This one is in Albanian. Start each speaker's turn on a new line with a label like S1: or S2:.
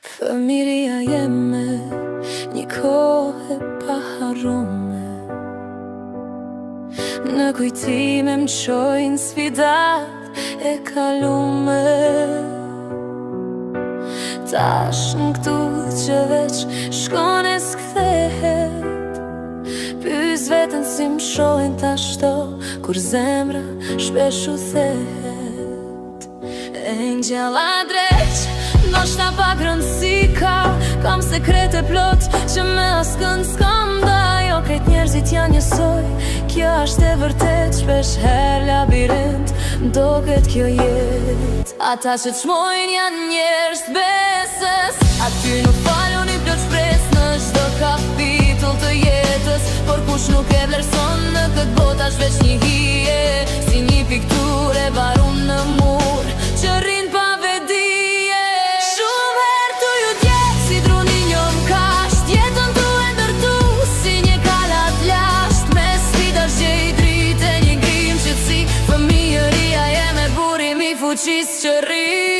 S1: Fëmiria jeme, një kohë e paharrume. Në kujtime më qojnë sfidat e kalume. Tash në këtu që veç shkon e s'kthehet, pys vetën si më shojnë tashto, kur zemra shpesh u thehet. E ngjalla dreq, ndoshta pak rëndësi ka, kam sekrete plot që me askënd s'kam da. Jo krejt njerëzit janë njësoj, kjo është e vërtet, shpesh her labirint doket kjo jet. Ata që t'shmojnë janë njerëz besës, aty nuk falun i plot shpres në çdo kapitull të jetës. Por kush nuk e vlerëson në këtë botë është veç një hije, si një pikturë e varun në mur që rrin pa vedije. Shumë herë tu ju djeg si druni një mkasht, jetën tu e ndërtu si një kalat lasht. Me sfida zgjej dritë e një grim qëtësi, fëmijëria jeme burim i fuqis që rri.